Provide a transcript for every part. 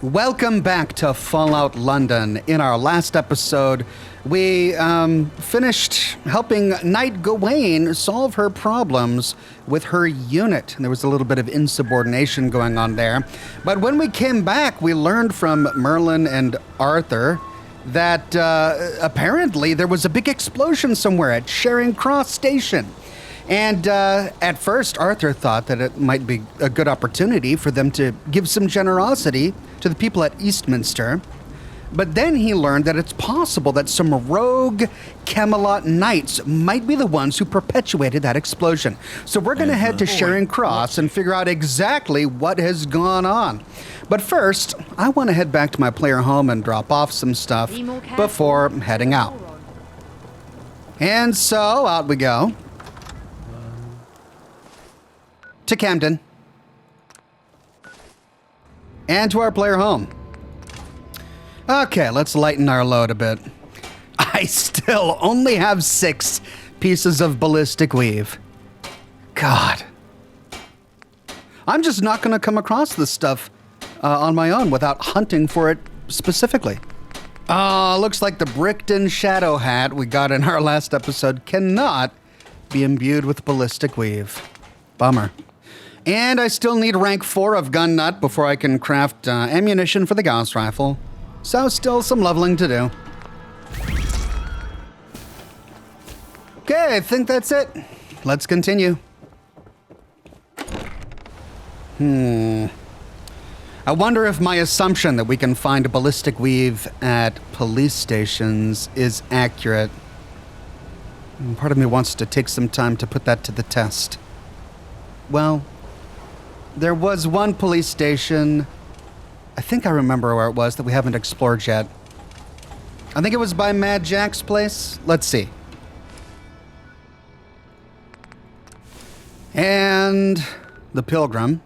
Welcome back to Fallout London. In our last episode, we finished helping Knight Gawain solve her problems with her unit. There was a little bit of insubordination going on there. But when we came back, we learned from Merlin and Arthur that apparently there was a big explosion somewhere at Charing Cross Station. And at first, Arthur thought that it might be a good opportunity for them to give some generosity to the people at Eastminster. But then he learned that it's possible that some rogue Camelot knights might be the ones who perpetuated that explosion. So we're going to head to Charing Cross and figure out exactly what has gone on. But first, I want to head back to my player home and drop off some stuff before heading out. And so out we go. To Camden. And to our player home. Okay, let's lighten our load a bit. I still only have 6 pieces of ballistic weave. God. I'm just not going to come across this stuff on my own without hunting for it specifically. Looks like the Brickton Shadow Hat we got in our last episode cannot be imbued with ballistic weave. Bummer. And I still need rank 4 of gun nut before I can craft ammunition for the Gauss rifle. So still some leveling to do. Okay, I think that's it. Let's continue. I wonder if my assumption that we can find ballistic weave at police stations is accurate. Part of me wants to take some time to put that to the test. Well, there was one police station, I think I remember where it was, that we haven't explored yet. I think it was by Mad Jack's place. Let's see. And the Pilgrim.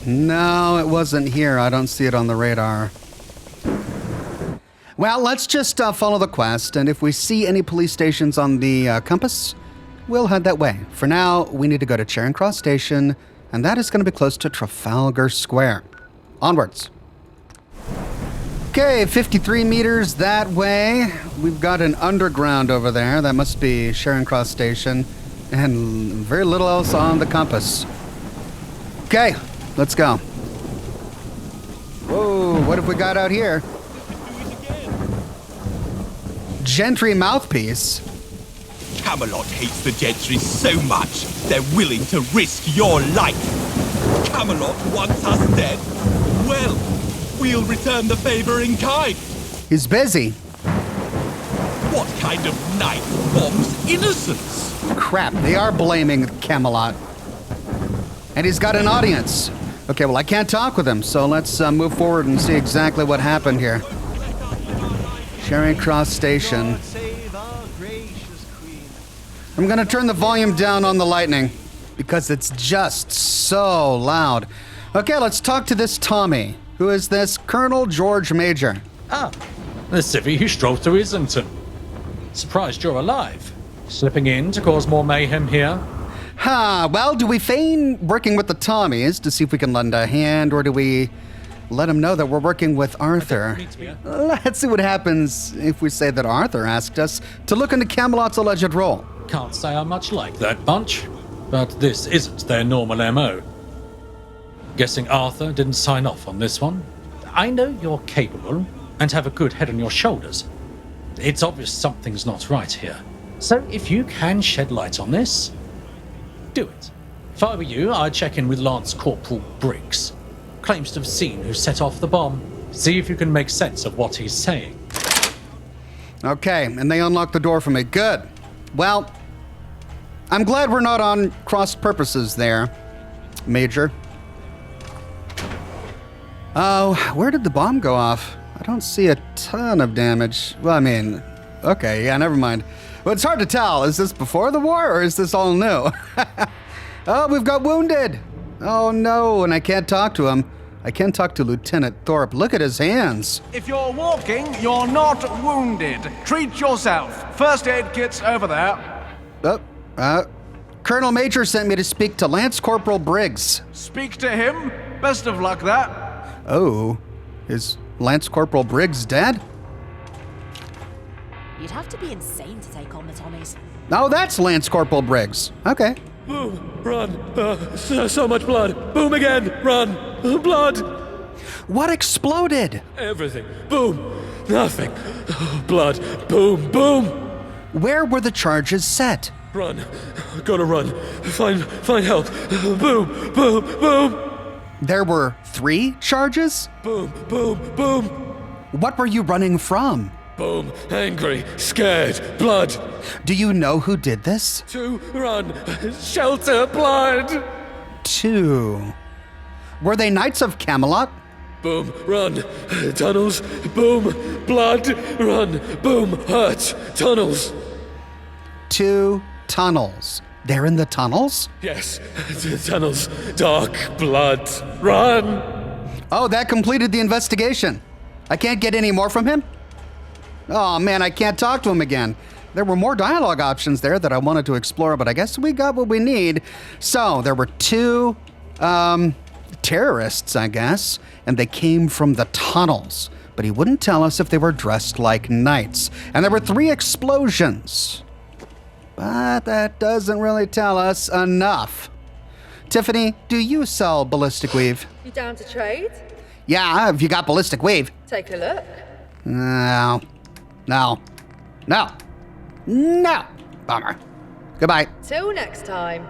No, it wasn't here. I don't see it on the radar. Well, let's just follow the quest, and if we see any police stations on the compass, we'll head that way. For now, we need to go to Charing Cross Station, and that is going to be close to Trafalgar Square. Onwards. Okay, 53 meters that way. We've got an underground over there. That must be Charing Cross Station. And very little else on the compass. Okay, let's go. Whoa, what have we got out here? Gentry mouthpiece. Camelot hates the gentry so much, they're willing to risk your life. Camelot wants us dead. Well, we'll return the favor in kind. He's busy. What kind of knight bombs innocence? Crap, they are blaming Camelot. And he's got an audience. Okay, well, I can't talk with him, so let's move forward and see exactly what happened here. Charing Cross Station. I'm gonna turn the volume down on the lightning because it's just so loud. Okay, let's talk to this Tommy. Who is this? Colonel George Major. Ah, the civvy who strolled through Islington. Surprised you're alive. Slipping in to cause more mayhem here? Well, do we feign working with the Tommies to see if we can lend a hand, or do we let him know that we're working with Arthur? Let's see what happens if we say that Arthur asked us to look into Camelot's alleged role. Can't say I much like that bunch, but this isn't their normal MO. Guessing Arthur didn't sign off on this one. I know you're capable and have a good head on your shoulders. It's obvious something's not right here. So if you can shed light on this, do it. If I were you, I'd check in with Lance Corporal Briggs. Claims to have seen who set off the bomb. See if you can make sense of what he's saying. Okay, and they unlocked the door for me. Good. Well, I'm glad we're not on cross purposes there, Major. Oh, where did the bomb go off? I don't see a ton of damage. Well, I mean, okay, yeah, never mind. Well, it's hard to tell. Is this before the war or is this all new? Oh, we've got wounded. Oh, no, and I can't talk to him. I can talk to Lieutenant Thorpe. Look at his hands. If you're walking, you're not wounded. Treat yourself. First aid kit's over there. Colonel Major sent me to speak to Lance Corporal Briggs. Speak to him. Best of luck, that. Oh, is Lance Corporal Briggs dead? You'd have to be insane to take on the Tommies. Oh, that's Lance Corporal Briggs. Okay. Boom! Run! So much blood! Boom again! Run! Blood! What exploded? Everything! Boom! Nothing! Blood! Boom! Boom! Where were the charges set? Run! Gotta run! Find help! Boom! Boom! Boom! There were 3 charges? Boom! Boom! Boom! What were you running from? Boom! Angry! Scared! Blood! Do you know who did this? 2! Run! Shelter! Blood! 2. Were they Knights of Camelot? Boom! Run! Tunnels! Boom! Blood! Run! Boom! Hurt! Tunnels! 2 tunnels. They're in the tunnels? Yes, tunnels. Dark blood. Run! Oh, that completed the investigation. I can't get any more from him? Oh man, I can't talk to him again. There were more dialogue options there that I wanted to explore, but I guess we got what we need. So, there were 2 terrorists, I guess, and they came from the tunnels. But he wouldn't tell us if they were dressed like knights. And there were 3 explosions. But that doesn't really tell us enough. Tiffany, do you sell ballistic weave? You down to trade? Yeah, if you got ballistic weave. Take a look. No. Bummer. Goodbye. Till next time.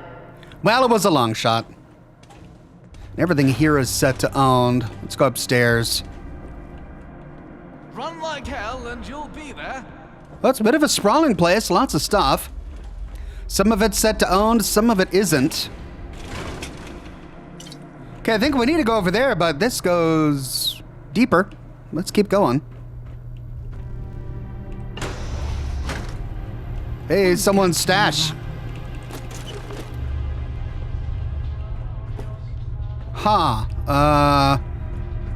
Well, it was a long shot. Everything here is set to owned. Let's go upstairs. Run like hell and you'll be there. Well, it's a bit of a sprawling place, lots of stuff. Some of it's set to owned, some of it isn't. Okay, I think we need to go over there, but this goes deeper. Let's keep going. Hey, someone's stash.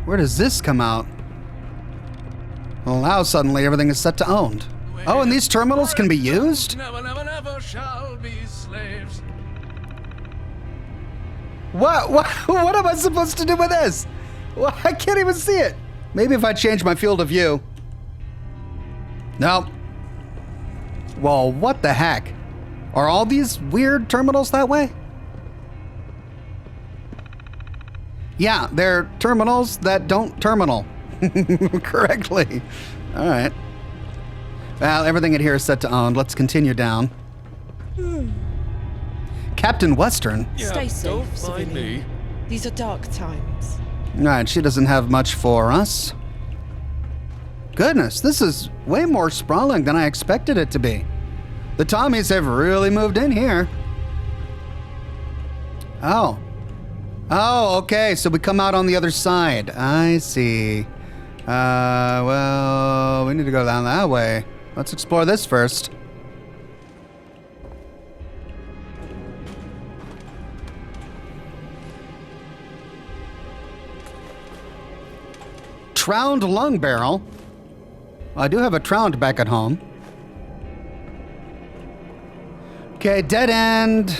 Where does this come out? Well, now suddenly everything is set to owned. Oh, and these terminals can be used? Never, never, never shall be slaves. What am I supposed to do with this? Well, I can't even see it. Maybe if I change my field of view. No. Well, what the heck? Are all these weird terminals that way? Yeah, they're terminals that don't terminal correctly. All right. Well, everything in here is set to owned. Let's continue down. Captain Western. Stay safe, Don't mind civilian. me. These are dark times. All right, she doesn't have much for us. Goodness, this is way more sprawling than I expected it to be. The Tommies have really moved in here. Oh. Oh, okay, so we come out on the other side. I see. Well, we need to go down that way. Let's explore this first. Tround lung barrel. I do have a tround back at home. Okay, dead end.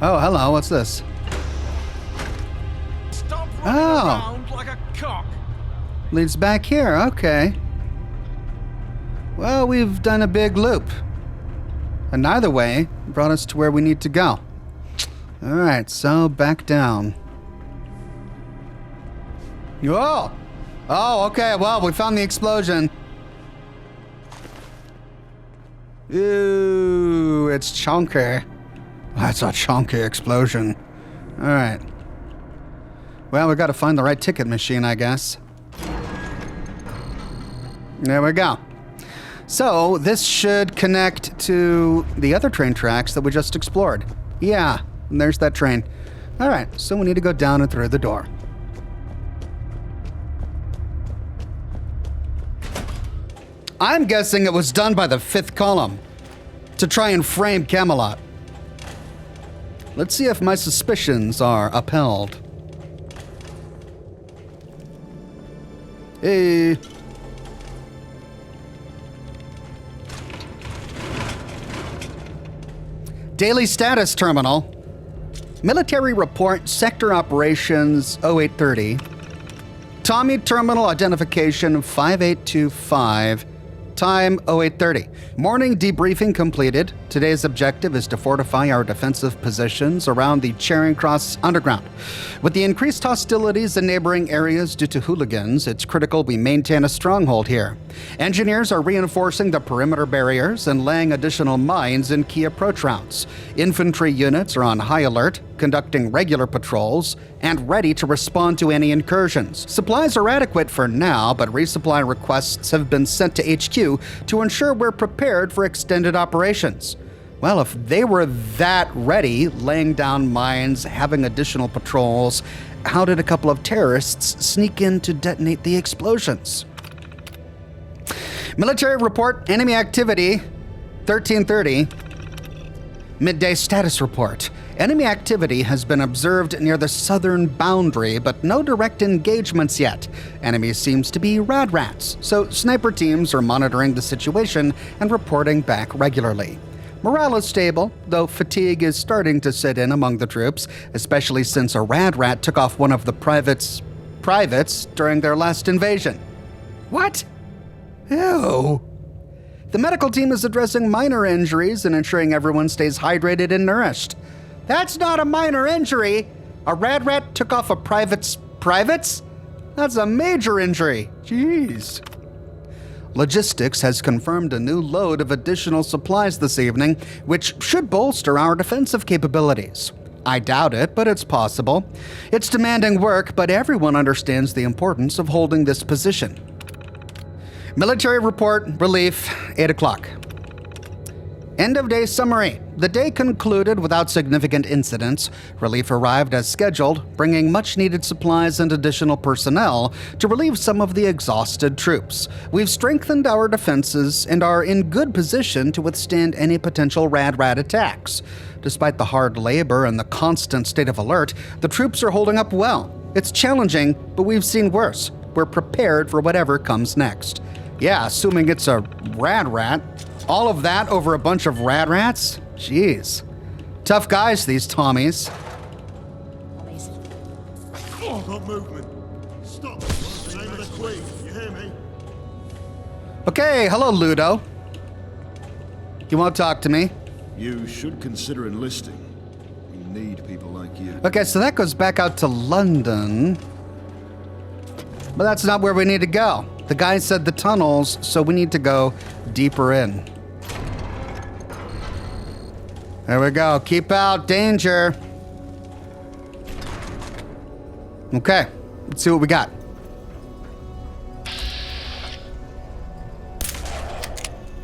Oh, hello, what's this? Stop running around like a cock. Leads back here, okay. Well, we've done a big loop. And either way brought us to where we need to go. All right, so back down. Whoa! Oh, okay, well, we found the explosion. Ooh, it's chunky. That's a chunky explosion. All right. Well, we got to find the right ticket machine, I guess. There we go. So, this should connect to the other train tracks that we just explored. Yeah, and there's that train. All right, so we need to go down and through the door. I'm guessing it was done by the fifth column to try and frame Camelot. Let's see if my suspicions are upheld. Hey. Daily status terminal. Military report, sector operations 0830. Tommy terminal identification 5825. Time 0830. Morning debriefing completed. Today's objective is to fortify our defensive positions around the Charing Cross Underground. With the increased hostilities in neighboring areas due to hooligans, it's critical we maintain a stronghold here. Engineers are reinforcing the perimeter barriers and laying additional mines in key approach routes. Infantry units are on high alert, conducting regular patrols, and ready to respond to any incursions. Supplies are adequate for now, but resupply requests have been sent to HQ to ensure we're prepared for extended operations. Well, if they were that ready, laying down mines, having additional patrols, how did a couple of terrorists sneak in to detonate the explosions? Military report, enemy activity, 1330. Midday status report. Enemy activity has been observed near the southern boundary, but no direct engagements yet. Enemy seems to be rad rats, so sniper teams are monitoring the situation and reporting back regularly. Morale is stable, though fatigue is starting to set in among the troops, especially since a rad rat took off one of the privates during their last invasion. What? Ew. The medical team is addressing minor injuries and ensuring everyone stays hydrated and nourished. That's not a minor injury. A rad rat took off a private's privates? That's a major injury. Jeez. Logistics has confirmed a new load of additional supplies this evening, which should bolster our defensive capabilities. I doubt it, but it's possible. It's demanding work, but everyone understands the importance of holding this position. Military report, relief, 8 o'clock. End of day summary. The day concluded without significant incidents. Relief arrived as scheduled, bringing much-needed supplies and additional personnel to relieve some of the exhausted troops. We've strengthened our defenses and are in good position to withstand any potential rad rat attacks. Despite the hard labor and the constant state of alert, the troops are holding up well. It's challenging, but we've seen worse. We're prepared for whatever comes next. Yeah, assuming it's a rad rat. All of that over a bunch of rad rats? Jeez. Tough guys, these Tommies. Oh, got movement. Stop. In the name of the Queen. You hear me? Okay, hello, Ludo. You won't talk to me? You should consider enlisting. We need people like you. Okay, so that goes back out to London. But that's not where we need to go. The guy said the tunnels, so we need to go deeper in. There we go. Keep out. Danger. Okay. Let's see what we got.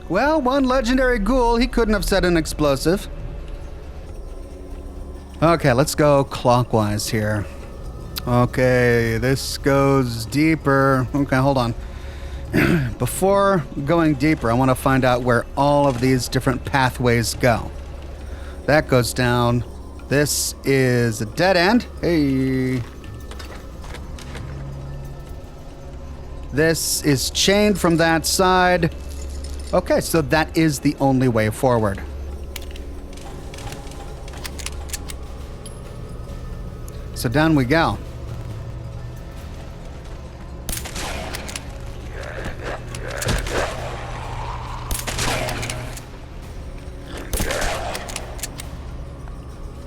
Well, one legendary ghoul. He couldn't have set an explosive. Okay, let's go clockwise here. Okay, this goes deeper. Okay, hold on. Before going deeper, I want to find out where all of these different pathways go. That goes down. This is a dead end. Hey. This is chained from that side. Okay, so that is the only way forward. So down we go.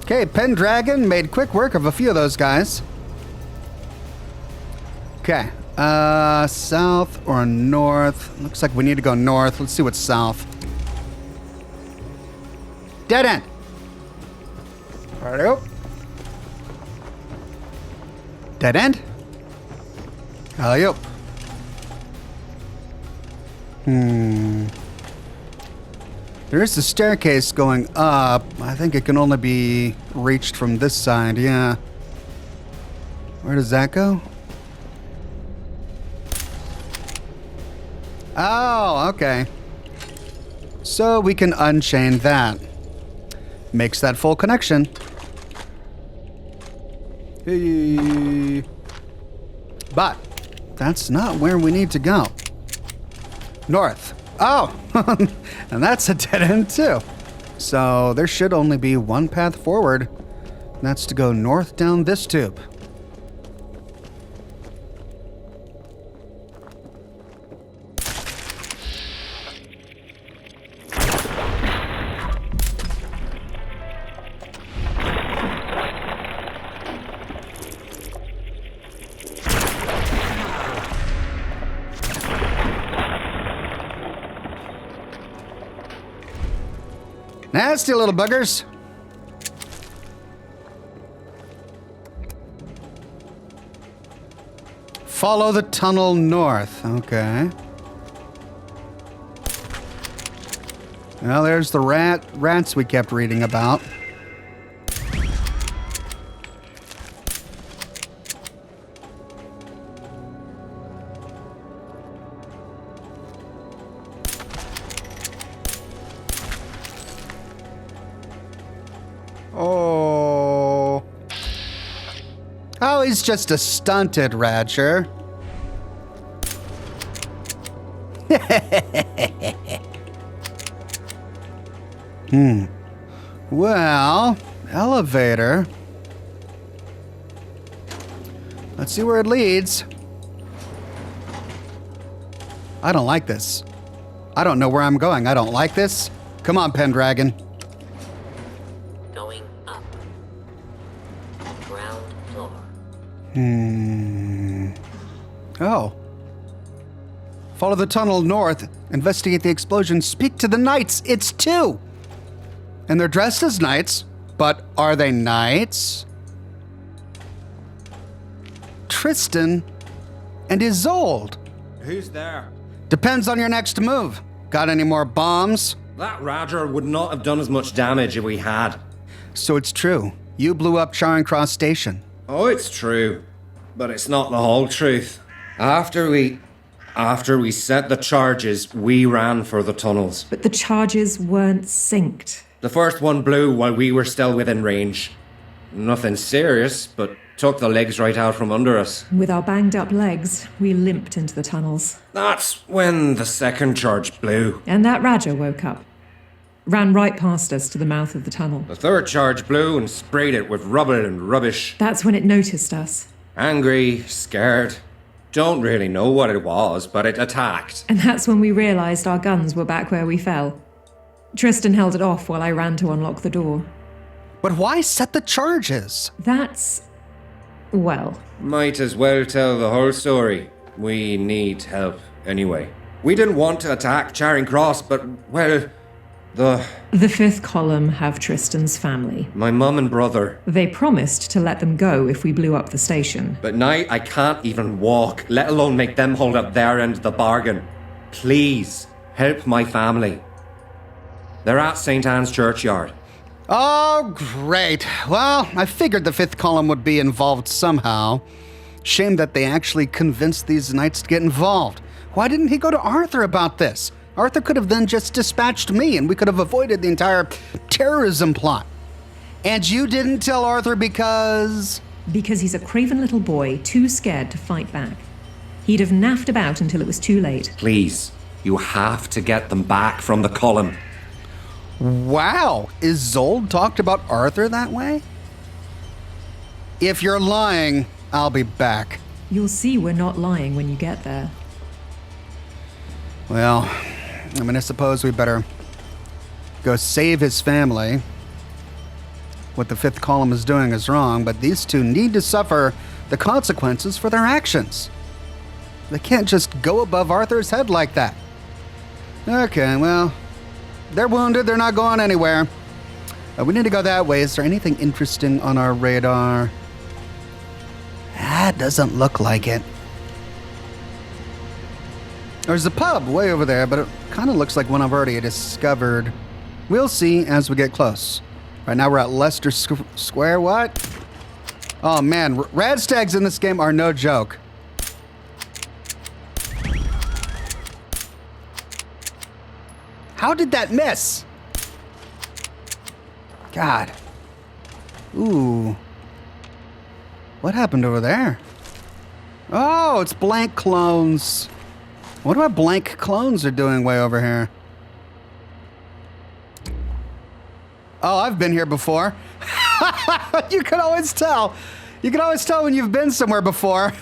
Okay, Pendragon made quick work of a few of those guys. Okay, south or north? Looks like we need to go north. Let's see what's south. Dead end. Hello. Dead end. Alley-oop. There is a staircase going up. I think it can only be reached from this side, yeah. Where does that go? Oh, okay. So we can unchain that. Makes that full connection. Hey. But that's not where we need to go. North. Oh, and that's a dead end too. So there should only be one path forward. And that's to go north down this tube. Nasty little buggers. Follow the tunnel north. Okay. Well, there's the rats we kept reading about. Oh, he's just a stunted Radger. Well, elevator. Let's see where it leads. I don't like this. I don't know where I'm going. I don't like this. Come on, Pendragon. Going up. Ground floor. Oh. Follow the tunnel north. Investigate the explosion. Speak to the knights. It's 2. And they're dressed as knights, but are they knights? Tristan and Isolde. Who's there? Depends on your next move. Got any more bombs? That Radger would not have done as much damage if we had. So it's true. You blew up Charing Cross Station. Oh, it's true. But it's not the whole truth. After we set the charges, we ran for the tunnels. But the charges weren't synced. The first one blew while we were still within range. Nothing serious, but took the legs right out from under us. With our banged up legs, we limped into the tunnels. That's when the second charge blew. And that Radger woke up. Ran right past us to the mouth of the tunnel. The third charge blew and sprayed it with rubble and rubbish. That's when it noticed us. Angry, scared. Don't really know what it was, but it attacked. And that's when we realised our guns were back where we fell. Tristan held it off while I ran to unlock the door. But why set the charges? That's... well... Might as well tell the whole story. We need help, anyway. We didn't want to attack Charing Cross, but, well, the 5th column have Tristan's family. My mum and brother. They promised to let them go if we blew up the station. But now I can't even walk, let alone make them hold up their end of the bargain. Please, help my family. They're at St. Anne's Churchyard. Oh, great. Well, I figured the 5th column would be involved somehow. Shame that they actually convinced these knights to get involved. Why didn't he go to Arthur about this? Arthur could have then just dispatched me and we could have avoided the entire terrorism plot. And you didn't tell Arthur because... Because he's a craven little boy, too scared to fight back. He'd have naffed about until it was too late. Please, you have to get them back from the column. Wow, Isolde talked about Arthur that way? If you're lying, I'll be back. You'll see we're not lying when you get there. Well, I suppose we better go save his family. What the 5th column is doing is wrong, but these two need to suffer the consequences for their actions. They can't just go above Arthur's head like that. Okay, well... they're wounded, they're not going anywhere. We need to go that way. Is there anything interesting on our radar? That doesn't look like it. There's a pub way over there, but it kind of looks like one I've already discovered. We'll see as we get close. Right now we're at Leicester Square. What? Oh man, radstags in this game are no joke. How did that miss? God. Ooh. What happened over there? Oh, it's blank clones. What about blank clones are doing way over here? Oh, I've been here before. You can always tell. You can always tell when you've been somewhere before.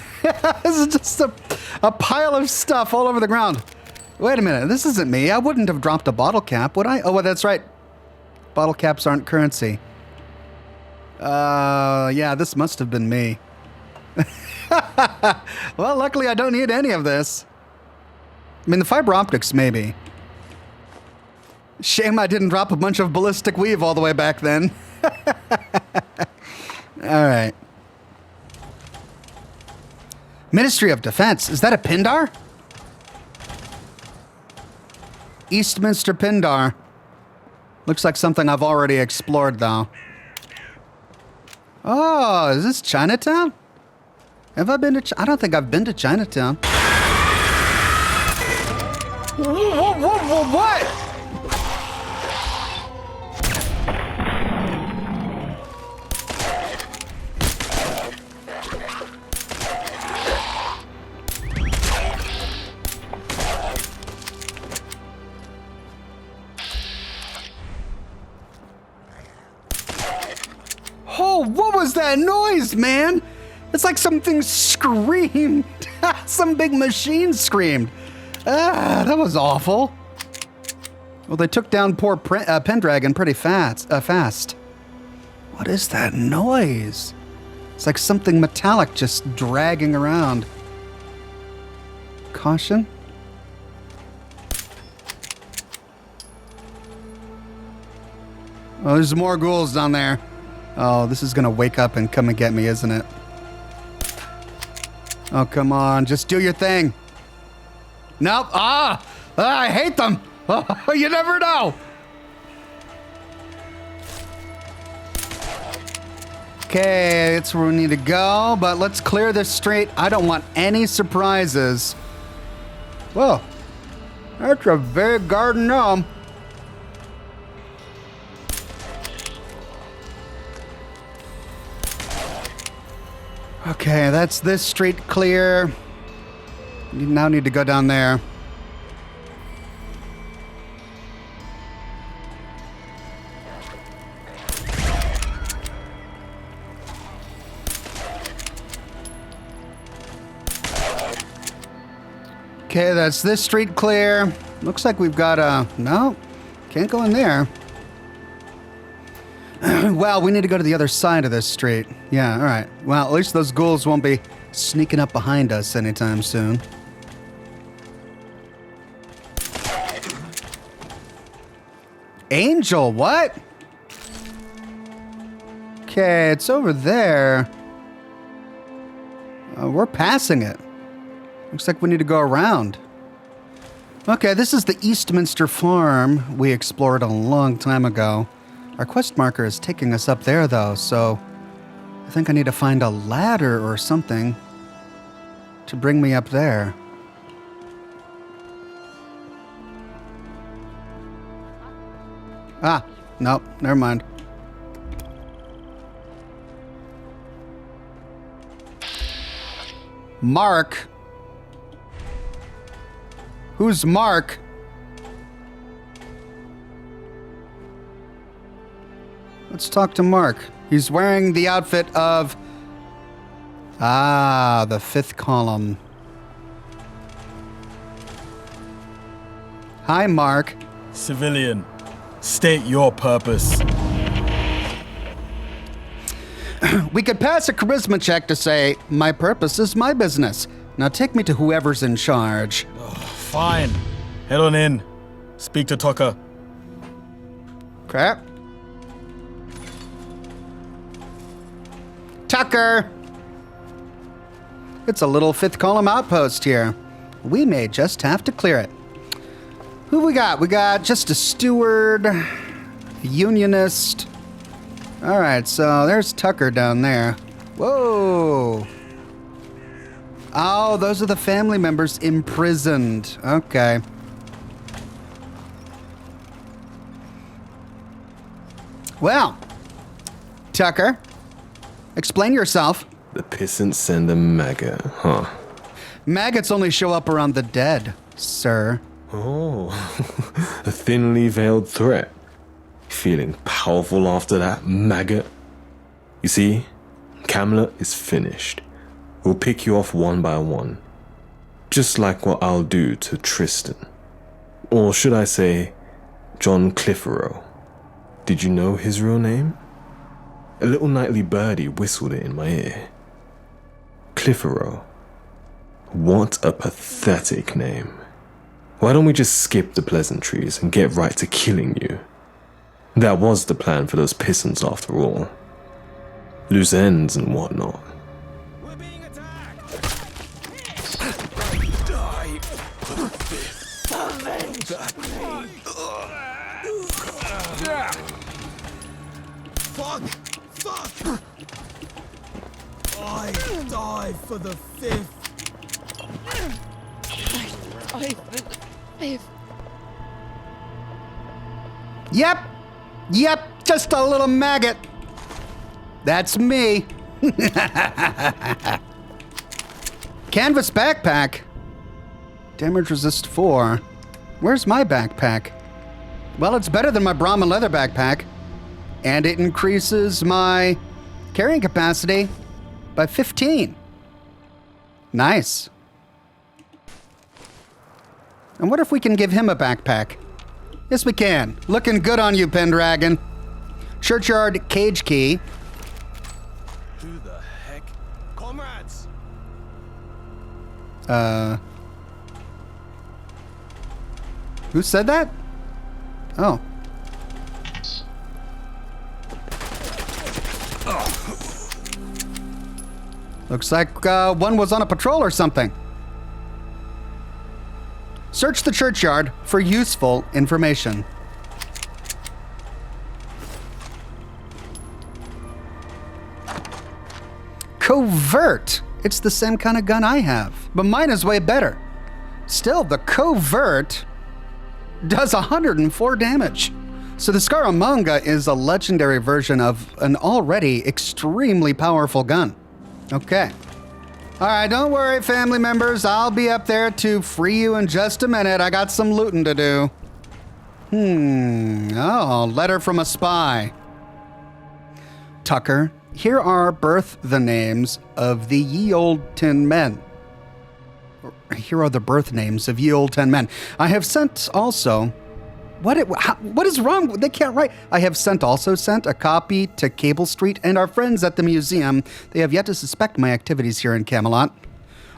This is just a pile of stuff all over the ground. Wait a minute, this isn't me. I wouldn't have dropped a bottle cap, would I? Oh, well, that's right. Bottle caps aren't currency. Yeah, this must have been me. Well, luckily I don't need any of this. I mean, the fiber optics, maybe. Shame I didn't drop a bunch of ballistic weave all the way back then. All right. Ministry of Defense. Is that a Pindar? Eastminster Pindar. Looks like something I've already explored, though. Oh, is this Chinatown? Have I been to I don't think I've been to Chinatown. What? Oh, what was that noise, man? It's like something screamed. Some big machine screamed. That was awful. Well, they took down poor Pendragon pretty fast. What is that noise? It's like something metallic just dragging around. Caution. Oh, there's more ghouls down there. Oh, this is gonna wake up and come and get me, isn't it? Oh, come on. Just do your thing. Nope. I hate them. Oh, you never know. Okay, that's where we need to go, but let's clear this straight. I don't want any surprises. Whoa. That's a big garden gnome. Okay, that's this street clear. You now need to go down there. Okay, that's this street clear. Looks like we've got a... No, can't go in there. Well, we need to go to the other side of this street. Yeah, all right. Well, at least those ghouls won't be sneaking up behind us anytime soon. Angel, what? Okay, it's over there. We're passing it. Looks like we need to go around. Okay, this is the Eastminster Farm we explored a long time ago. Our quest marker is taking us up there, though, so I think I need to find a ladder or something to bring me up there. Ah, nope, never mind. Mark? Who's Mark? Let's talk to Mark. He's wearing the outfit of... the fifth column. Hi, Mark. Civilian, state your purpose. We could pass a charisma check to say, my purpose is my business. Now take me to whoever's in charge. Fine. Head on in. Speak to Tucker. Okay. Tucker! It's a little fifth column outpost here. We may just have to clear it. Who we got? We got just a steward, a unionist. All right, so there's Tucker down there. Whoa. Oh, those are the family members imprisoned. Okay. Well, Tucker, explain yourself. The peasants send a maggot, huh? Maggots only show up around the dead, sir. Oh, a thinly veiled threat. feeling powerful after that, maggot? You see, Camelot is finished. We'll pick you off one by one. Just like what I'll do to Tristan. Or should I say, John Clitheroe. Did you know his real name? A little nightly birdie whistled it in my ear. Clitheroe. What a pathetic name. Why don't we just skip the pleasantries and get right to killing you? That was the plan for those pissants after all. Loose ends and whatnot. We're being attacked! Die for the fifth. Avenge me! Fuck! Fuck! I die for the fifth! Yep, just a little maggot. That's me. Canvas backpack. Damage resist 4. Where's my backpack? Well, it's better than my Brahmin leather backpack. And it increases my carrying capacity by 15. Nice. And what if we can give him a backpack? Yes, we can. Looking good on you, Pendragon. Churchyard cage key. Who the heck? Comrades! Who said that? Oh. Looks like one was on a patrol or something. Search the churchyard for useful information. Covert. It's the same kind of gun I have, but mine is way better. Still, the Covert does 104 damage. So the Scaramanga is a legendary version of an already extremely powerful gun. Okay. All right, don't worry, family members. I'll be up there to free you in just a minute. I got some looting to do. Oh, letter from a spy. Tucker, here are the names of the ye old 10 men. Here are the birth names of ye old 10 men. I have sent also... What is wrong? They can't write. I have sent a copy to Cable Street and our friends at the museum. They have yet to suspect my activities here in Camelot.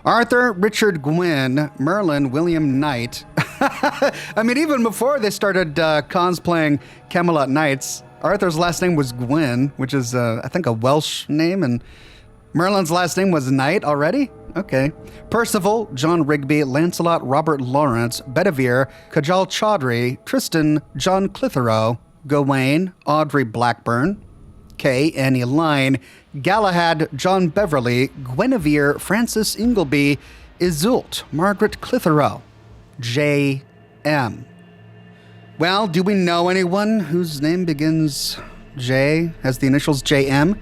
Arthur, Richard Gwynn, Merlin, William Knight. I mean, even before they started cosplaying Camelot Knights, Arthur's last name was Gwynn, which is, I think, a Welsh name, and Merlin's last name was Knight already? Okay. Percival, John Rigby, Lancelot, Robert Lawrence, Bedivere, Kajal Chaudhry, Tristan, John Clitheroe, Gawain, Audrey Blackburn, Kay, Annie Lyne, Galahad, John Beverley, Guinevere, Francis Ingleby, Iseult, Margaret Clitheroe, J.M. Well, do we know anyone whose name begins J, has the initials J.M.?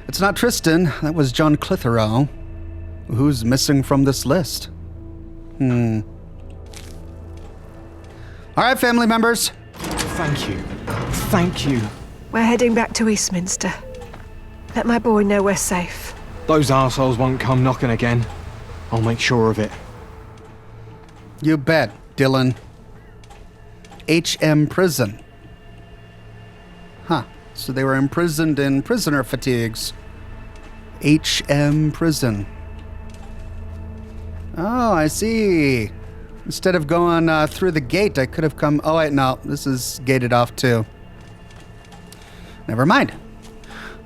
It's not Tristan, that was John Clitheroe. Who's missing from this list? All right, family members. Thank you. Thank you. We're heading back to Eastminster. Let my boy know we're safe. Those arseholes won't come knocking again. I'll make sure of it. You bet, Dylan. HM Prison. Huh. So they were imprisoned in prisoner fatigues. HM Prison. Oh, I see. Instead of going through the gate, I could have come... Oh, wait, no. This is gated off, too. Never mind.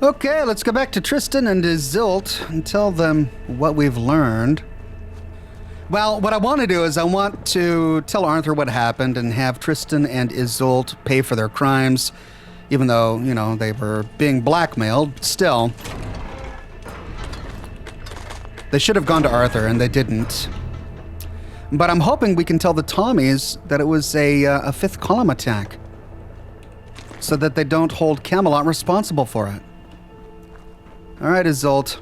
Okay, let's go back to Tristan and Iseult and tell them what we've learned. Well, what I want to do is I want to tell Arthur what happened and have Tristan and Iseult pay for their crimes, even though, you know, they were being blackmailed. Still... They should have gone to Arthur, and they didn't. But I'm hoping we can tell the Tommies that it was a fifth column attack, so that they don't hold Camelot responsible for it. All right, Iseult.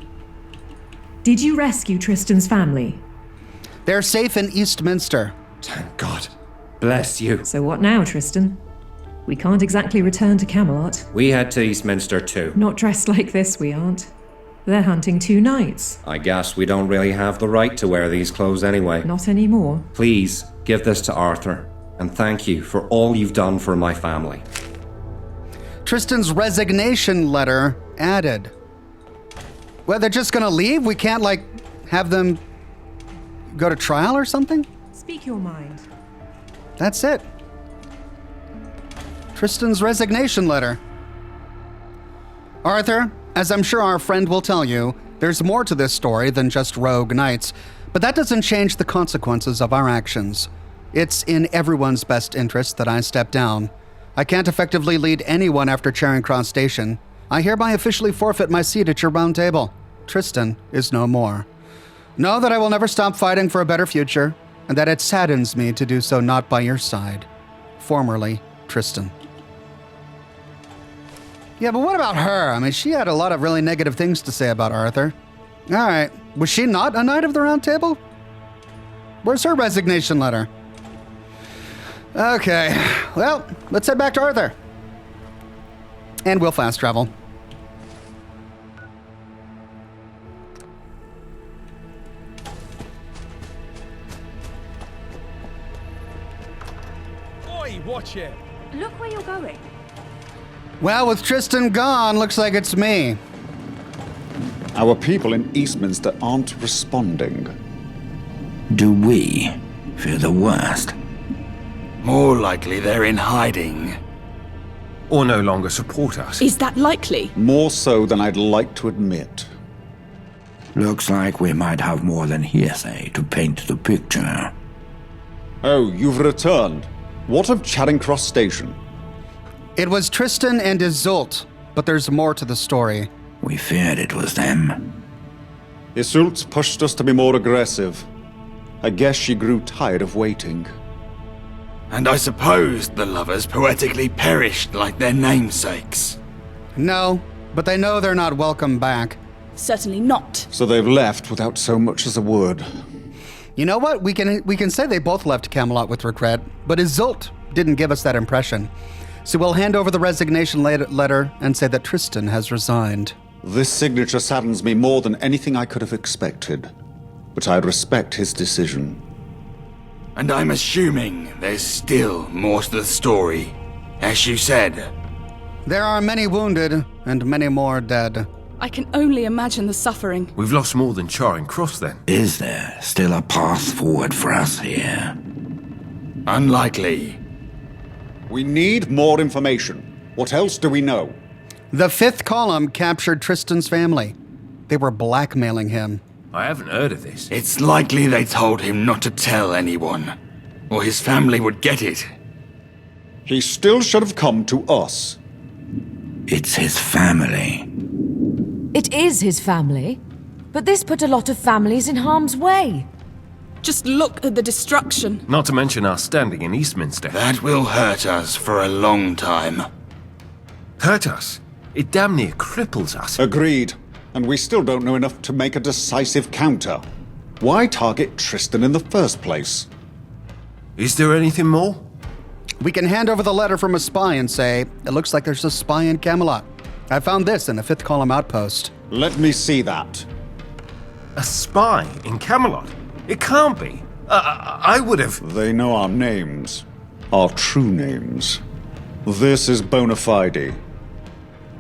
Did you rescue Tristan's family? They're safe in Eastminster. Thank God. Bless you. So what now, Tristan? We can't exactly return to Camelot. We head to Eastminster too. Not dressed like this, we aren't. They're hunting 2 knights. I guess we don't really have the right to wear these clothes anyway. Not anymore. Please, give this to Arthur. And thank you for all you've done for my family. Tristan's resignation letter added. Well, they're just gonna leave? We can't, like, have them go to trial or something? Speak your mind. That's it. Tristan's resignation letter. Arthur, as I'm sure our friend will tell you, there's more to this story than just rogue knights, but that doesn't change the consequences of our actions. It's in everyone's best interest that I step down. I can't effectively lead anyone after Charing Cross Station. I hereby officially forfeit my seat at your round table. Tristan is no more. Know that I will never stop fighting for a better future, and that it saddens me to do so not by your side. Formerly, Tristan. Yeah, but what about her? I mean, she had a lot of really negative things to say about Arthur. All right, was she not a Knight of the Round Table? Where's her resignation letter? Okay, well, let's head back to Arthur. And we'll fast travel. Oi, watch it! Look where you're going. Well, with Tristan gone, looks like it's me. Our people in Eastminster aren't responding. Do we fear the worst? More likely they're in hiding. Or no longer support us. Is that likely? More so than I'd like to admit. Looks like we might have more than hearsay to paint the picture. Oh, you've returned. What of Charing Cross Station? It was Tristan and Iseult, but there's more to the story. We feared it was them. Iseult's pushed us to be more aggressive. I guess she grew tired of waiting. And I suppose the lovers poetically perished like their namesakes. No, but they know they're not welcome back. Certainly not. So they've left without so much as a word. You know what? We can say they both left Camelot with regret, but Iseult didn't give us that impression. So we'll hand over the resignation letter and say that Tristan has resigned. This signature saddens me more than anything I could have expected, but I respect his decision. And I'm assuming there's still more to the story, as you said. There are many wounded and many more dead. I can only imagine the suffering. We've lost more than Charing Cross then. Is there still a path forward for us here? Unlikely. We need more information. What else do we know? The 5th column captured Tristan's family. They were blackmailing him. I haven't heard of this. It's likely they told him not to tell anyone, or his family would get it. He still should have come to us. It's his family. It is his family, but this put a lot of families in harm's way. Just look at the destruction. Not to mention our standing in Eastminster. That will hurt us for a long time. Hurt us? It damn near cripples us. Agreed. And we still don't know enough to make a decisive counter. Why target Tristan in the first place? Is there anything more? We can hand over the letter from a spy and say, it looks like there's a spy in Camelot. I found this in a 5th column outpost. Let me see that. A spy in Camelot? It can't be. I would have... They know our names. Our true names. This is bona fide.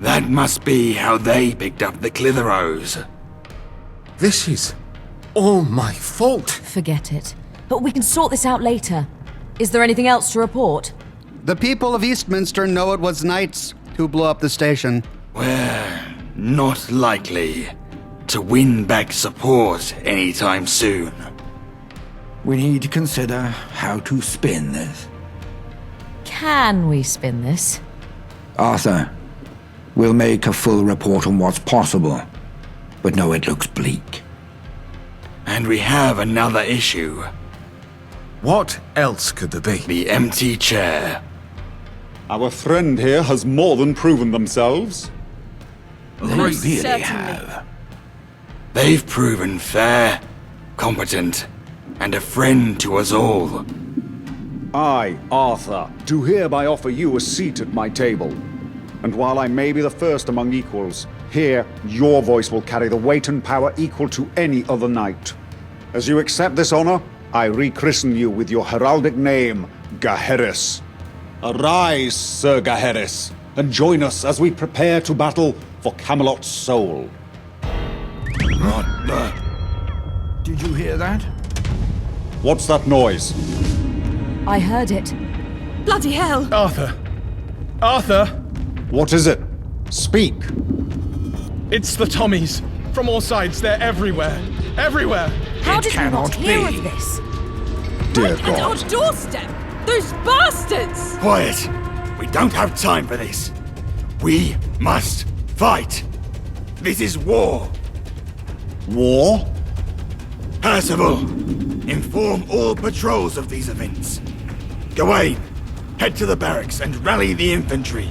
That must be how they picked up the Clitheroes. This is all my fault. Forget it. But we can sort this out later. Is there anything else to report? The people of Eastminster know it was knights who blew up the station. We're not likely to win back support anytime soon. We need to consider how to spin this. Can we spin this? Arthur, we'll make a full report on what's possible, but no, it looks bleak. And we have another issue. What else could there be? The empty chair. Our friend here has more than proven themselves. They really have. They've proven fair, competent, and a friend to us all. I, Arthur, do hereby offer you a seat at my table. And while I may be the first among equals, here your voice will carry the weight and power equal to any other knight. As you accept this honor, I rechristen you with your heraldic name, Gaheris. Arise, Sir Gaheris, and join us as we prepare to battle for Camelot's soul. Did you hear that? What's that noise? I heard it. Bloody hell! Arthur! Arthur! What is it? Speak. It's the Tommies. From all sides, they're everywhere. Everywhere! How did you not hear of this? Dear Right at our God. doorstep! Those bastards! Quiet! We don't have time for this. We must fight. This is war. War? Percival, inform all patrols of these events. Gawain, head to the barracks and rally the infantry.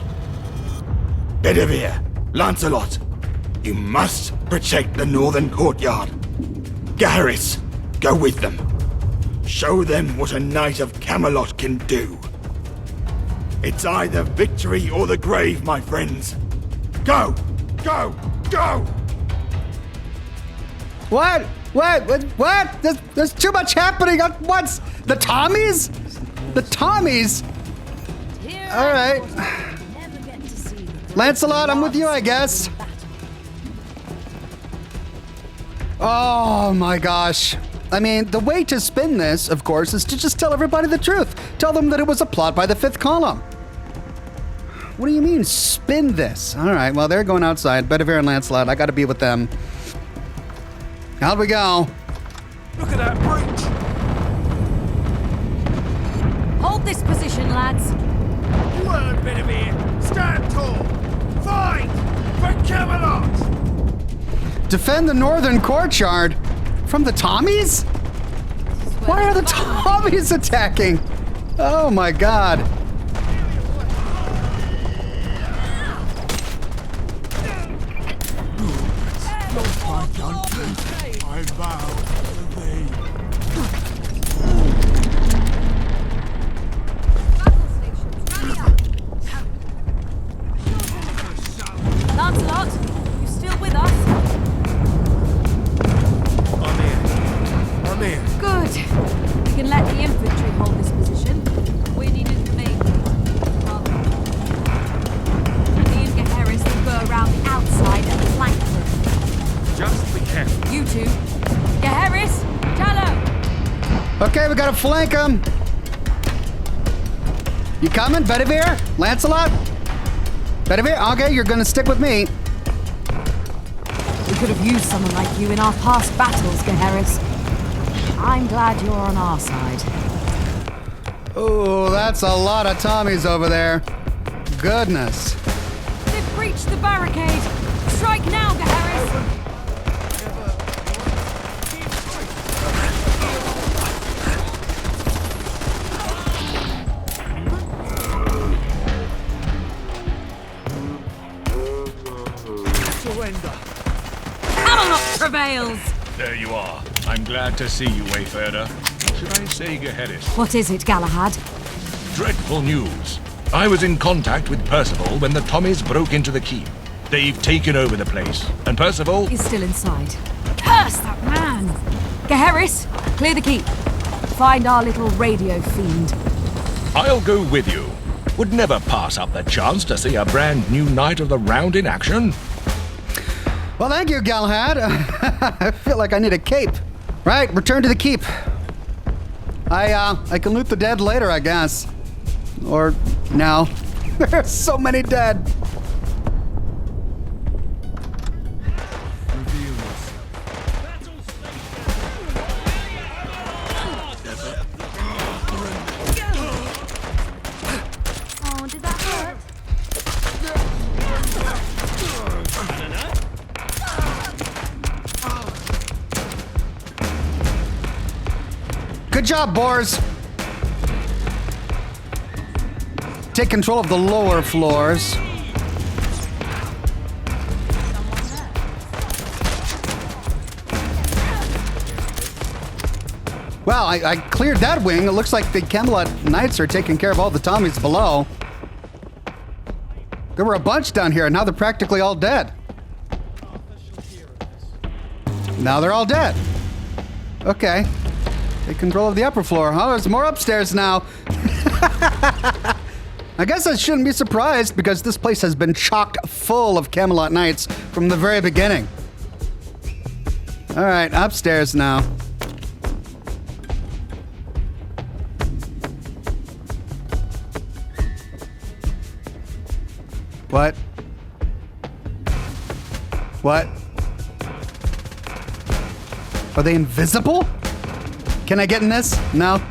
Bedivere, Lancelot, you must protect the northern courtyard. Gaheris, go with them. Show them what a knight of Camelot can do. It's either victory or the grave, my friends. Go! Go! Go! What? What? There's too much happening at once. The Tommies? The Tommies? All right. Lancelot, I'm with you, I guess. Oh my gosh. I mean, the way to spin this, of course, is to just tell everybody the truth. Tell them that it was a plot by the fifth column. What do you mean, spin this? All right, well, they're going outside. Bedivere and Lancelot, I gotta be with them. Out we go. Look at that breach! Hold this position, lads. Word, Bedivere! Stand tall! Fight! For Camelot! Defend the northern courtyard from the Tommies? Why are the Tommies attacking? Oh my god. I vow to thee. Lancelot, you still with us? I'm here. Good. We can let the infantry hold this position. We needed to make me and Gaheris will go around the outside and flank them. Just be careful. You two. Gaheris, Tallow. Okay, we gotta flank them. You coming, Bedivere? Lancelot? Bedivere? Okay, you're gonna stick with me. We could have used someone like you in our past battles, Gaheris. I'm glad you're on our side. Oh, that's a lot of Tommies over there. Goodness. They've breached the barricade. Strike now, Gaheris. Surrender. Camelot prevails. There you are. I'm glad to see you, Wayfarer. Should I say Gaheris? What is it, Galahad? Dreadful news. I was in contact with Percival when the Tommies broke into the keep. They've taken over the place, and Percival... He's still inside. Curse that man! Gaheris, clear the keep. Find our little radio fiend. I'll go with you. Would never pass up the chance to see a brand new Knight of the Round in action. Well, thank you, Galahad. I feel like I need a cape. Right, return to the keep. I can loot the dead later, I guess. Or now. There's so many dead. Oh, did that hurt? Good job, Boars. Take control of the lower floors. Well, I cleared that wing. It looks like the Camelot Knights are taking care of all the Tommies below. There were a bunch down here, and now they're practically all dead. Now they're all dead. Okay. Take control of the upper floor. Oh, there's more upstairs now. I guess I shouldn't be surprised because this place has been chock full of Camelot Knights from the very beginning. All right, upstairs now. What? What? Are they invisible? Can I get in this? No?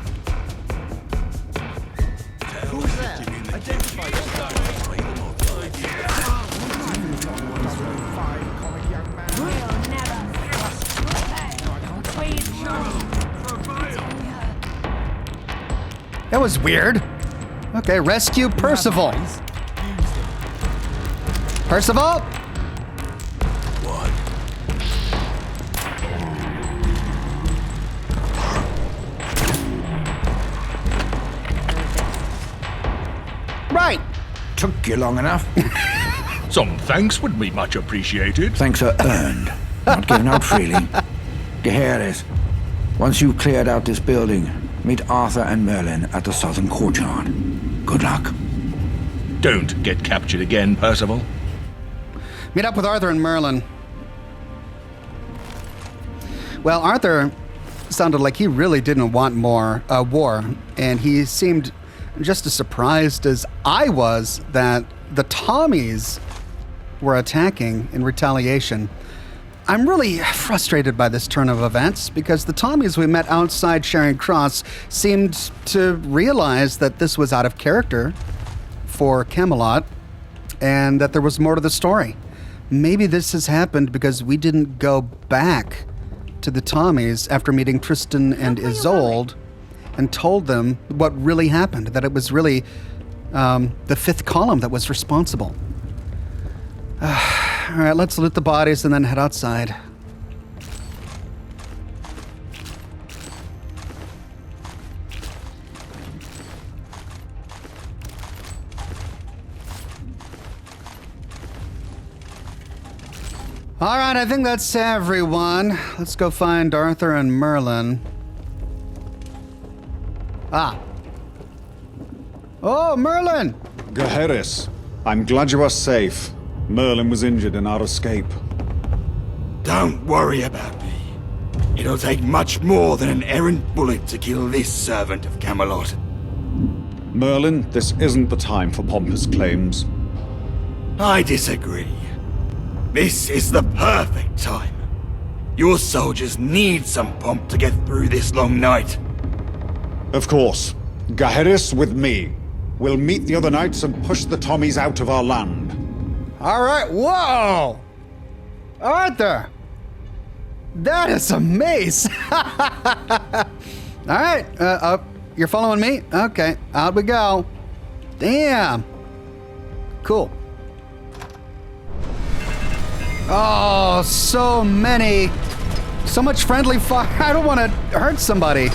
That was weird. Okay, rescue Percival. Percival? What? Right. Took you long enough. Some thanks would be much appreciated. Thanks are earned, not given out freely. Gaheris, once you've cleared out this building, meet Arthur and Merlin at the southern courtyard. Good luck. Don't get captured again, Percival. Meet up with Arthur and Merlin. Well, Arthur sounded like he really didn't want more war, and he seemed just as surprised as I was that the Tommies were attacking in retaliation. I'm really frustrated by this turn of events because the Tommies we met outside Charing Cross seemed to realize that this was out of character for Camelot and that there was more to the story. Maybe this has happened because we didn't go back to the Tommies after meeting Tristan and Isolde and told them what really happened, that it was really the fifth column that was responsible. All right, let's loot the bodies and then head outside. All right, I think that's everyone. Let's go find Arthur and Merlin. Ah. Oh, Merlin! Gaheris, I'm glad you are safe. Merlin was injured in our escape. Don't worry about me. It'll take much more than an errant bullet to kill this servant of Camelot. Merlin, this isn't the time for pompous claims. I disagree. This is the perfect time. Your soldiers need some pomp to get through this long night. Of course. Gaheris with me. We'll meet the other knights and push the Tommies out of our land. All right, whoa! Arthur! That is a mace! All right, you're following me? Okay, out we go. Damn. Cool. Oh, so many. So much friendly fire. I don't want to hurt somebody.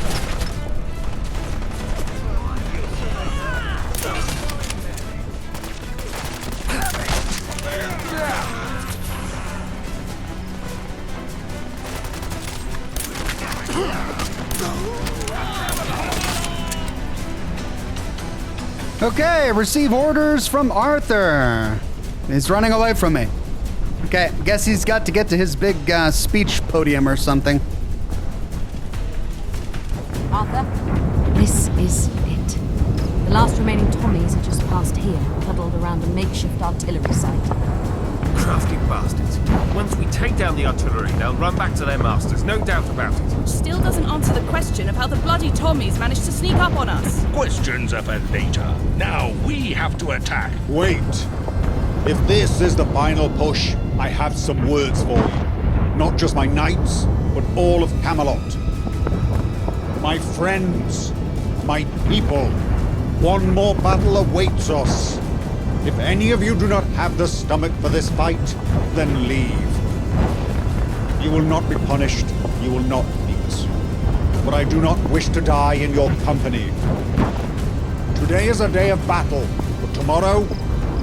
Okay, receive orders from Arthur. He's running away from me. Okay, guess he's got to get to his big speech podium or something. Arthur, this is it. The last remaining Tommies are just past here, huddled around a makeshift artillery site. Crafty bastards. Once we take down the artillery, they'll run back to their masters, no doubt about it. Still doesn't answer the question of how the bloody Tommies managed to sneak up on us. Questions are for later. Now we have to attack. Wait. If this is the final push, I have some words for you. Not just my knights, but all of Camelot. My friends, my people, one more battle awaits us. If any of you do not have the stomach for this fight, then leave. You will not be punished, you will not meet. but I do not wish to die in your company. Today is a day of battle, but tomorrow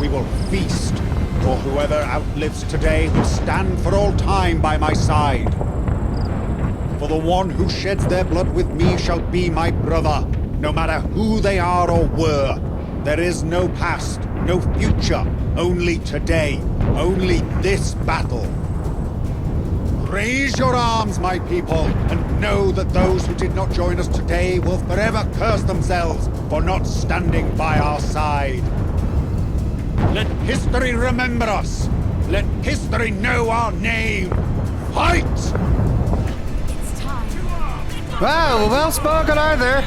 we will feast, for whoever outlives today will stand for all time by my side. For the one who sheds their blood with me shall be my brother, no matter who they are or were. There is no past, no future, only today, only this battle. Raise your arms, my people, and know that those who did not join us today will forever curse themselves for not standing by our side. Let history remember us. Let history know our name. Fight! Wow, well spoken, Arthur.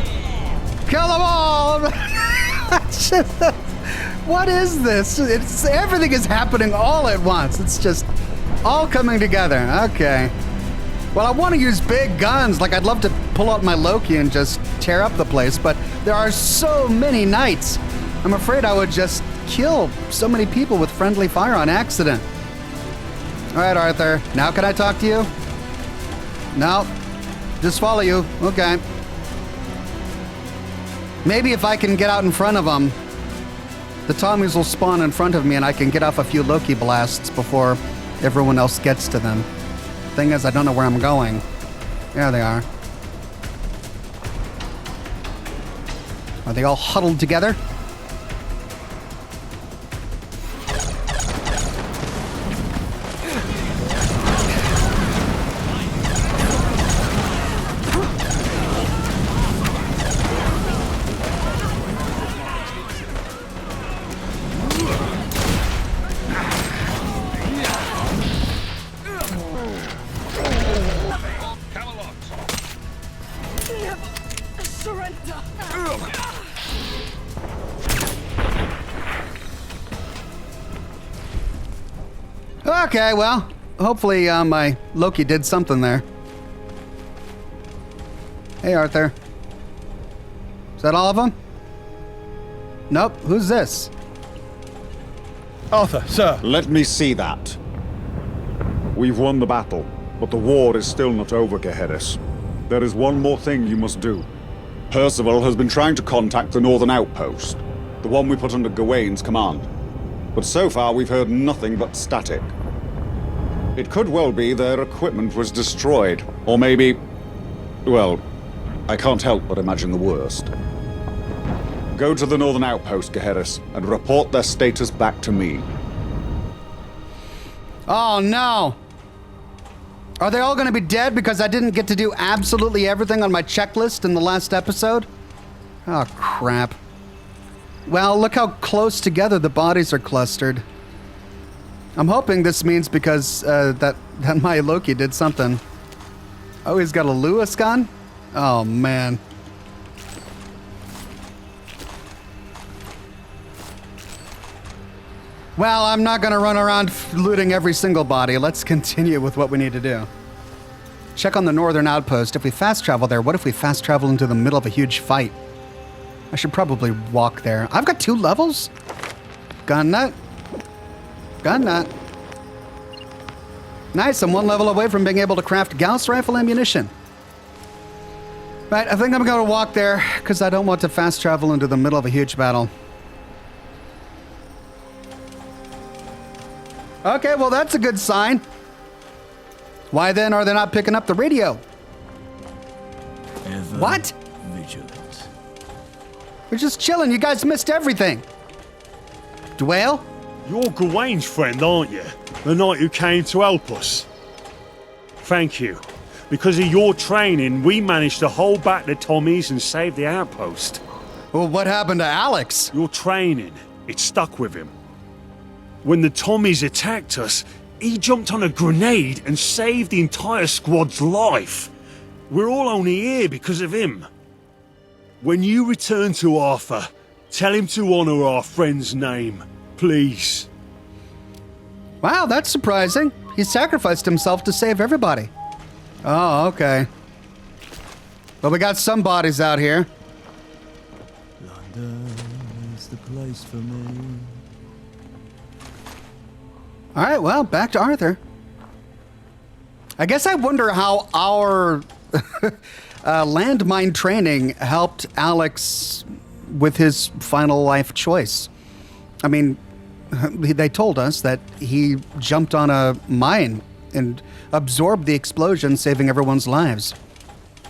Kill them all. What is this? Everything is happening all at once. It's just all coming together. Okay. Well, I want to use big guns. Like, I'd love to pull out my Loki and just tear up the place, but there are so many knights. I'm afraid I would just kill so many people with friendly fire on accident. All right, Arthur. Now can I talk to you? No. Just follow you. Okay. Maybe if I can get out in front of them, the Tommies will spawn in front of me and I can get off a few Loki blasts before everyone else gets to them. Thing is, I don't know where I'm going. There they are. Are they all huddled together? Okay, well, hopefully my Loki did something there. Hey, Arthur. Is that all of them? Nope. Who's this? Arthur, sir. Let me see that. We've won the battle, but the war is still not over, Gaheris. There is one more thing you must do. Percival has been trying to contact the northern outpost, the one we put under Gawain's command. But so far we've heard nothing but static. It could well be their equipment was destroyed, or maybe... well, I can't help but imagine the worst. Go to the northern outpost, Gaheris, and report their status back to me. Oh, no! Are they all gonna be dead because I didn't get to do absolutely everything on my checklist in the last episode? Oh, crap. Well, look how close together the bodies are clustered. I'm hoping this means because that my Loki did something. Oh, he's got a Lewis gun? Oh, man. Well, I'm not going to run around looting every single body. Let's continue with what we need to do. Check on the northern outpost. If we fast travel there, what if we fast travel into the middle of a huge fight? I should probably walk there. I've got 2 levels? Gun nut. Gun nut. Nice, I'm 1 level away from being able to craft Gauss rifle ammunition. Right, I think I'm going to walk there, because I don't want to fast travel into the middle of a huge battle. Okay, well that's a good sign. Why then are they not picking up the radio? What? Vigilant. We're just chilling, you guys missed everything. Dwayne? You're Gawain's friend, aren't you? The knight who came to help us. Thank you. Because of your training, we managed to hold back the Tommies and save the outpost. Well, what happened to Alex? Your training, it stuck with him. When the Tommies attacked us, he jumped on a grenade and saved the entire squad's life. We're all only here because of him. When you return to Arthur, tell him to honor our friend's name, please. Wow, that's surprising. He sacrificed himself to save everybody. Oh, okay. Well, we got some bodies out here. London is the place for me. All right, well, back to Arthur. I guess I wonder how our landmine training helped Alex with his final life choice. I mean, they told us that he jumped on a mine and absorbed the explosion, saving everyone's lives.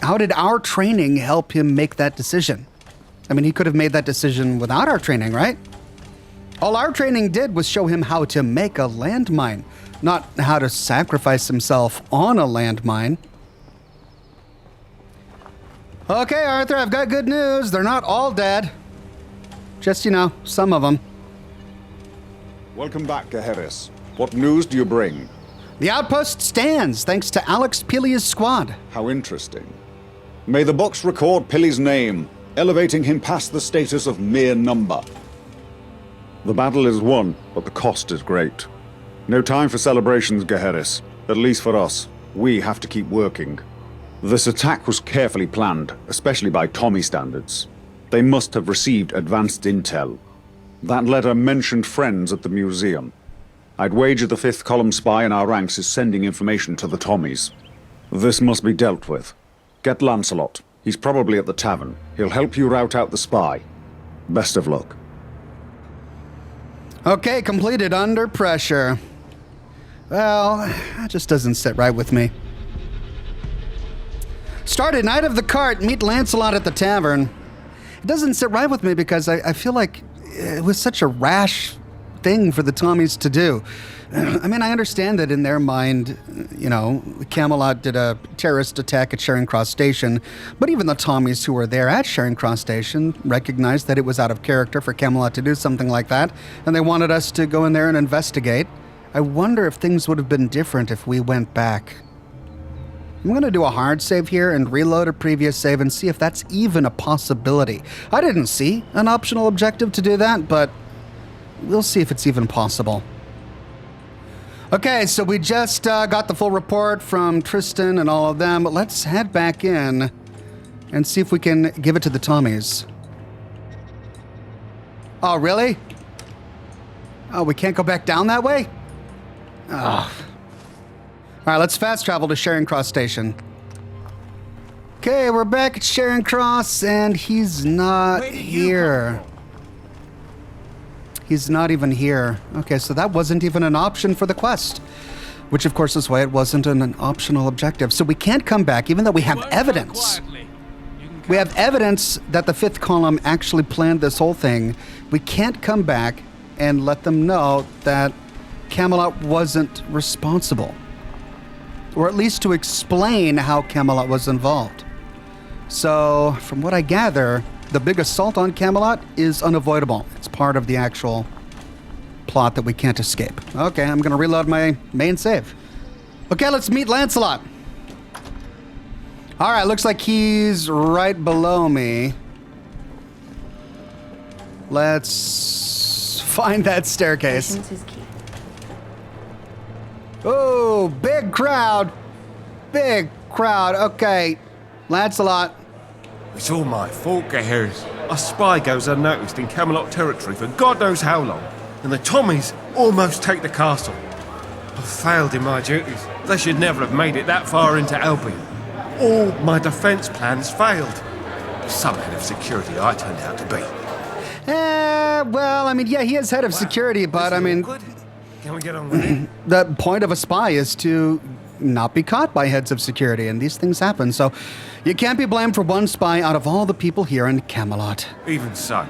How did our training help him make that decision? I mean, he could have made that decision without our training, right? All our training did was show him how to make a landmine, not how to sacrifice himself on a landmine. Okay, Arthur, I've got good news. They're not all dead. Just, some of them. Welcome back, Gaheris. What news do you bring? The outpost stands, thanks to Alex Pilia's squad. How interesting. May the books record Pili's name, elevating him past the status of mere number. The battle is won, but the cost is great. No time for celebrations, Gaheris. At least for us. We have to keep working. This attack was carefully planned, especially by Tommy standards. They must have received advanced intel. That letter mentioned friends at the museum. I'd wager the fifth column spy in our ranks is sending information to the Tommies. This must be dealt with. Get Lancelot. He's probably at the tavern. He'll help you rout out the spy. Best of luck. Okay, completed under pressure. Well, that just doesn't sit right with me. Started Night of the Cart, meet Lancelot at the tavern. It doesn't sit right with me because I feel like it was such a rash thing for the Tommies to do. I mean, I understand that in their mind, Camelot did a terrorist attack at Charing Cross Station, but even the Tommies who were there at Charing Cross Station recognized that it was out of character for Camelot to do something like that, and they wanted us to go in there and investigate. I wonder if things would have been different if we went back. I'm going to do a hard save here and reload a previous save and see if that's even a possibility. I didn't see an optional objective to do that, but we'll see if it's even possible. Okay, so we just got the full report from Tristan and all of them. Let's head back in and see if we can give it to the Tommies. Oh, really? Oh, we can't go back down that way? Oh. All right, let's fast travel to Charing Cross Station. Okay, we're back at Charing Cross, and he's not here. He's not even here. Okay, so that wasn't even an option for the quest, which of course is why it wasn't an optional objective. So we can't come back, even though we have evidence. We have evidence that the fifth column actually planned this whole thing. We can't come back and let them know that Camelot wasn't responsible. Or at least to explain how Camelot was involved. So, from what I gather, the big assault on Camelot is unavoidable. It's part of the actual plot that we can't escape. Okay, I'm going to reload my main save. Okay, let's meet Lancelot. All right, looks like he's right below me. Let's find that staircase. Oh, big crowd. Big crowd. Okay, Lancelot. It's all my fault, Gaheris. A spy goes unnoticed in Camelot territory for God knows how long, and the Tommies almost take the castle. I've failed in my duties. They should never have made it that far into Albion. All my defence plans failed. Some head of security I turned out to be. Well, I mean, yeah, he is head of security, but I mean... Can we get on with it? The point of a spy is to not be caught by heads of security, and these things happen, so you can't be blamed for one spy out of all the people here in Camelot. Even so,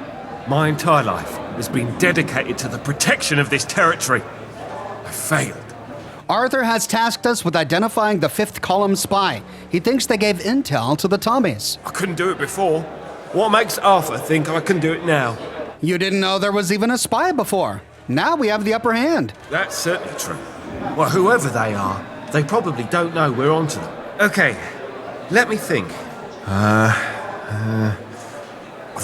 my entire life has been dedicated to the protection of this territory. I failed. Arthur has tasked us with identifying the fifth column spy. He thinks they gave intel to the Tommies. I couldn't do it before. What makes Arthur think I can do it now? You didn't know there was even a spy before. Now we have the upper hand. That's certainly true. Well, whoever they are, they probably don't know we're onto them. Okay, let me think. I've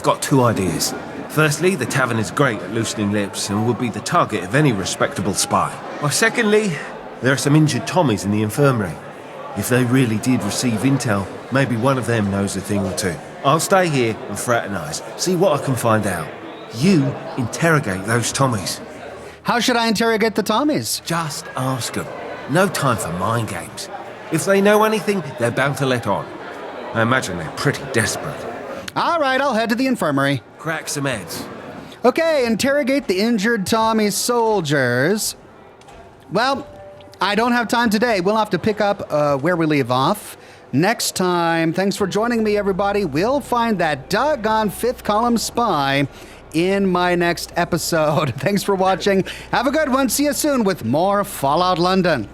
got two ideas. Firstly, the tavern is great at loosening lips and would be the target of any respectable spy. Well, secondly, there are some injured Tommies in the infirmary. If they really did receive intel, maybe one of them knows a thing or two. I'll stay here and fraternise, see what I can find out. You interrogate those Tommies. How should I interrogate the Tommies? Just ask them. No time for mind games. If they know anything, they're bound to let on. I imagine they're pretty desperate. All right, I'll head to the infirmary. Crack some heads. Okay, interrogate the injured Tommy soldiers. Well, I don't have time today. We'll have to pick up where we leave off next time. Thanks for joining me, everybody. We'll find that doggone fifth column spy in my next episode. Thanks for watching. Have a good one. See you soon with more Fallout London.